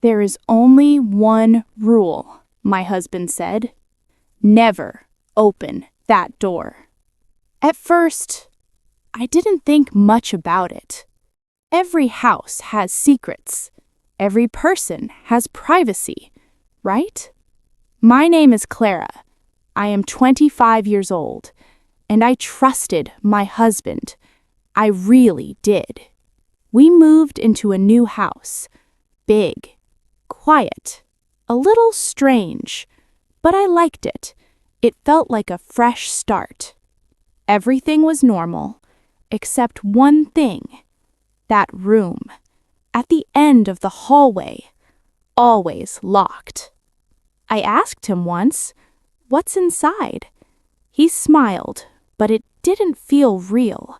There is only one rule, my husband said. Never open that door. At first, I didn't think much about it. Every house has secrets. Every person has privacy, right? My name is Clara. I am 25 years old, and I trusted my husband. I really did. We moved into a new house. Big, quiet, a little strange, but I liked it. It felt like a fresh start. Everything was normal, except one thing. That room, at the end of the hallway, always locked. I asked him once, "What's inside?" He smiled, but it didn't feel real.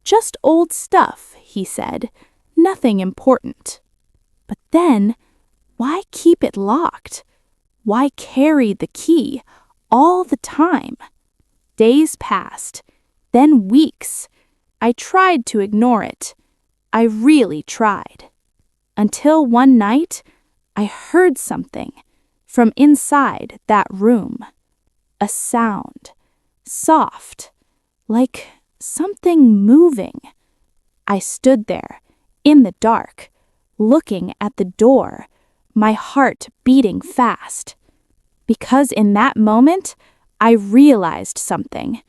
"Just old stuff," he said, "nothing important." But then, why keep it locked? Why carry the key all the time? Days passed, then weeks. I tried to ignore it. I really tried. Until one night, I heard something from inside that room. A sound, soft, like something moving. I stood there, in the dark, looking at the door, my heart beating fast. Because in that moment, I realized something.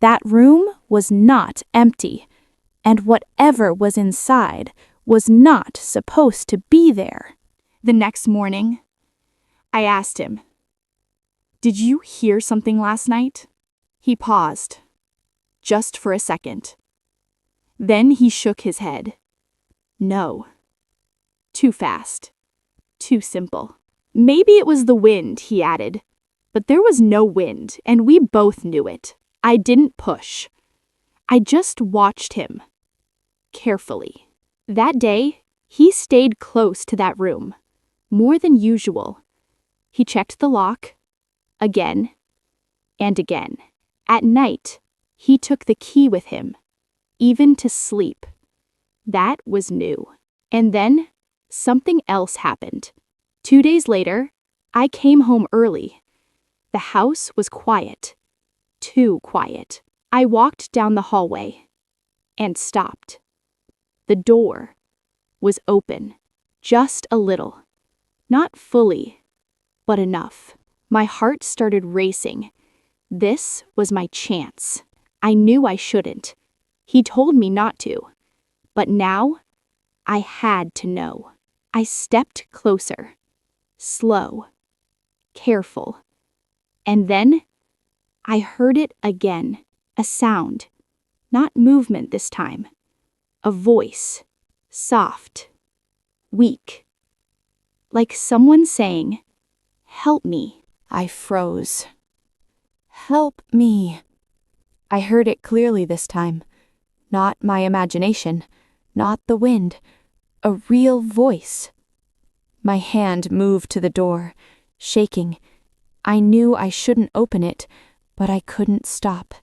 That room was not empty, and whatever was inside was not supposed to be there. The next morning, I asked him, "Did you hear something last night?" He paused, just for a second. Then he shook his head. "No. Too fast. Too simple." "Maybe it was the wind," he added. But there was no wind, and we both knew it. I didn't push. I just watched him. Carefully. That day, he stayed close to that room. More than usual. He checked the lock. Again. And again. At night, he took the key with him. Even to sleep. That was new. And then, something else happened. 2 days later, I came home early. The house was quiet. Too quiet. I walked down the hallway and stopped. The door was open, just a little. Not fully, but enough. My heart started racing. This was my chance. I knew I shouldn't. He told me not to. But now, I had to know. I stepped closer. Slow. Careful. And then, I heard it again. A sound. Not movement this time. A voice. Soft. Weak. Like someone saying, "Help me." I froze. "Help me." I heard it clearly this time. Not my imagination. Not the wind. A real voice. My hand moved to the door, shaking. I knew I shouldn't open it, but I couldn't stop.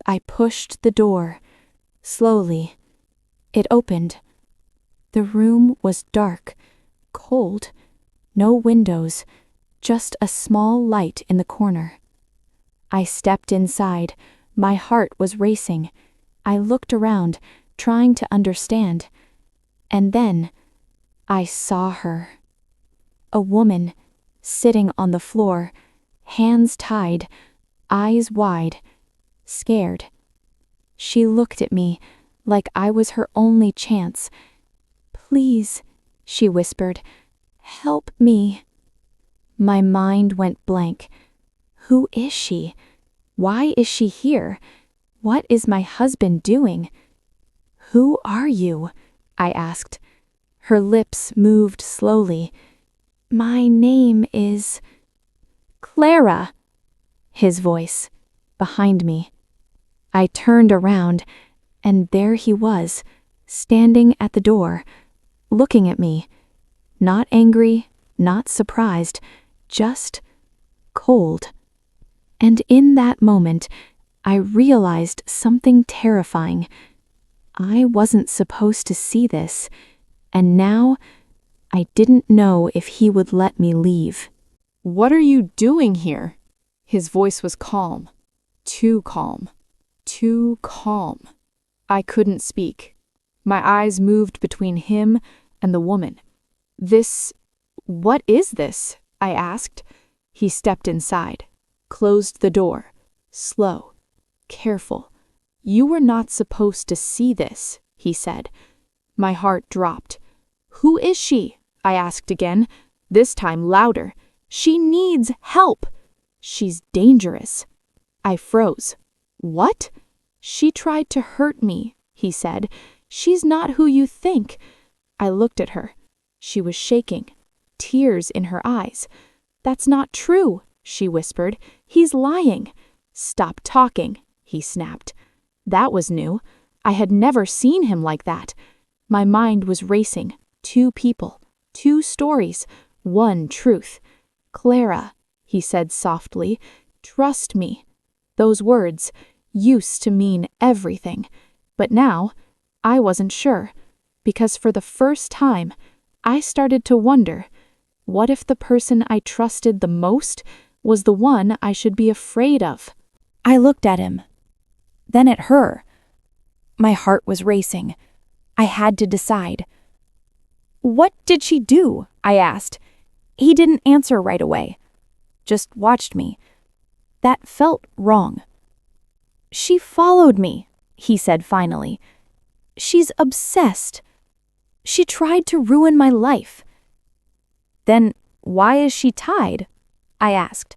I pushed the door, slowly. It opened. The room was dark, cold, no windows, just a small light in the corner. I stepped inside. My heart was racing. I looked around, trying to understand. And then, I saw her. A woman, sitting on the floor, hands tied, eyes wide, scared. She looked at me like I was her only chance. "Please," she whispered, "help me." My mind went blank. Who is she? Why is she here? What is my husband doing? "Who are you?" I asked. Her lips moved slowly. "My name is Clara." His voice, behind me. I turned around, and there he was, standing at the door, looking at me. Not angry, not surprised, just cold. And in that moment, I realized something terrifying. I wasn't supposed to see this, and now I didn't know if he would let me leave. "What are you doing here?" His voice was calm. Too calm. Too calm. I couldn't speak. My eyes moved between him and the woman. What is this?" I asked. He stepped inside, closed the door, slow, careful. "You were not supposed to see this," he said. My heart dropped. "Who is she?" I asked again, this time louder. "She needs help. She's dangerous." I froze. "What?" "She tried to hurt me," he said. "She's not who you think." I looked at her. She was shaking, tears in her eyes. "That's not true," she whispered. "He's lying." "Stop talking," he snapped. That was new. I had never seen him like that. My mind was racing. 2 people, 2 stories, 1 truth. "Clara," he said softly, "trust me." Those words used to mean everything, but now I wasn't sure, because for the first time I started to wonder, what if the person I trusted the most was the one I should be afraid of? I looked at him, then at her. My heart was racing. I had to decide. "What did she do?" I asked. He didn't answer right away, just watched me. That felt wrong. "She followed me," he said finally. "She's obsessed. She tried to ruin my life." "Then why is she tied?" I asked.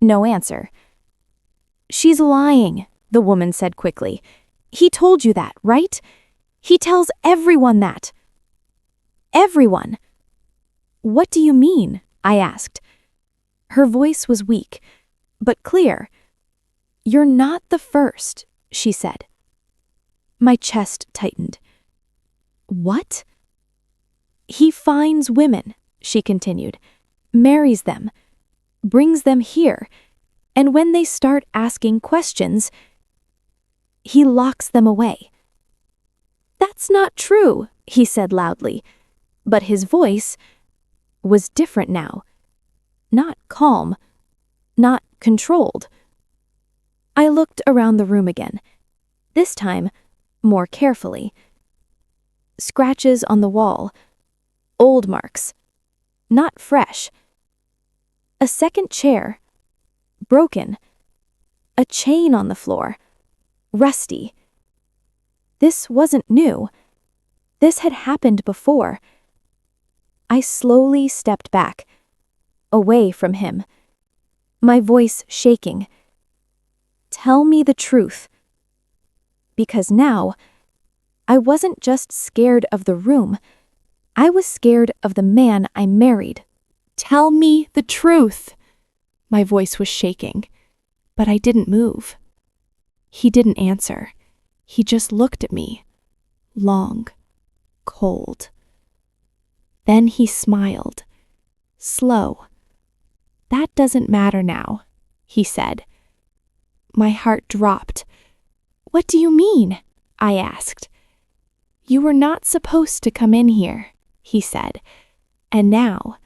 No answer. "She's lying," the woman said quickly. "He told you that, right? He tells everyone that." "Everyone?" "What do you mean?" I asked. Her voice was weak, but clear. "You're not the first," she said. My chest tightened. "What?" "He finds women," she continued, "marries them, brings them here, and when they start asking questions, he locks them away." "That's not true," he said loudly, but his voice was different now. Not calm, not controlled. I looked around the room again, this time more carefully. Scratches on the wall, old marks, not fresh. A second chair, broken. A chain on the floor, rusty. This wasn't new. This had happened before. I slowly stepped back, away from him, my voice shaking. "Tell me the truth." Because now, I wasn't just scared of the room, I was scared of the man I married. "Tell me the truth." My voice was shaking, but I didn't move. He didn't answer. He just looked at me, long, cold. Then he smiled, slow. "That doesn't matter now," he said. My heart dropped. "What do you mean?" I asked. "You were not supposed to come in here," he said. "And now,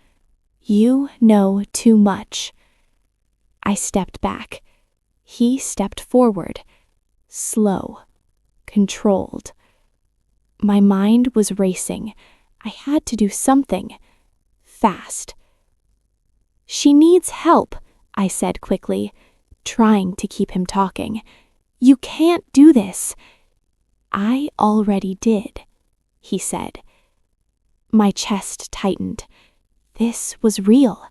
you know too much." I stepped back. He stepped forward, slow, controlled. My mind was racing. I had to do something, fast. "She needs help," I said quickly, trying to keep him talking. "You can't do this." "I already did," he said. My chest tightened. This was real.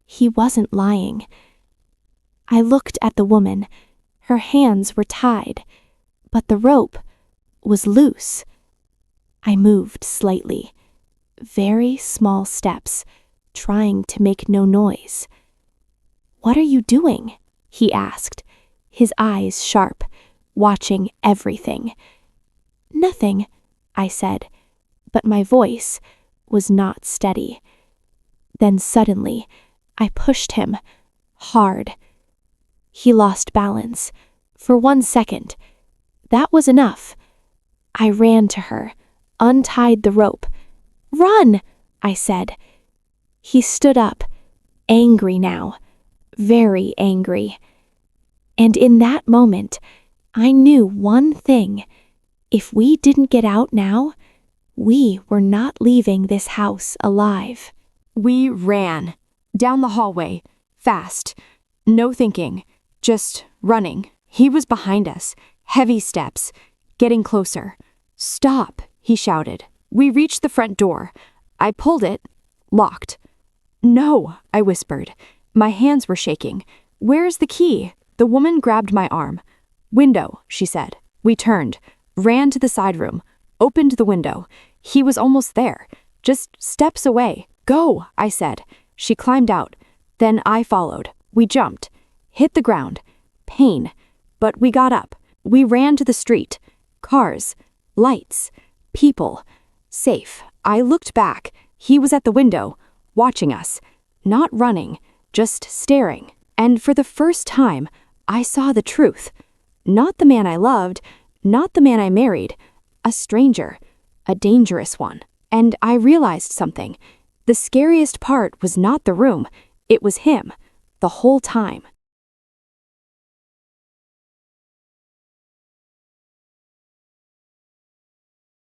He wasn't lying. I looked at the woman. Her hands were tied, but the rope was loose. I moved slightly, very small steps, trying to make no noise. "What are you doing?" he asked, his eyes sharp, watching everything. "Nothing," I said, but my voice was not steady. Then suddenly, I pushed him, hard. He lost balance, for 1 second. That was enough. I ran to her, untied the rope. "Run! I said. He stood up, angry now, very angry. And in that moment, I knew one thing. If we didn't get out now, we were not leaving this house alive. We ran down the hallway, fast, no thinking, just running. He was behind us, heavy steps, getting closer. "Stop," he shouted. We reached the front door. I pulled it, locked. "No," I whispered. My hands were shaking. "Where's the key?" The woman grabbed my arm. "Window," she said. We turned, ran to the side room, opened the window. He was almost there, just steps away. "Go," I said. She climbed out. Then I followed. We jumped, hit the ground. Pain. But we got up. We ran to the street. Cars, lights, people. Safe. I looked back. He was at the window, watching us. Not running, just staring. And for the first time, I saw the truth. Not the man I loved, not the man I married. A stranger. A dangerous one. And I realized something. The scariest part was not the room. It was him. The whole time.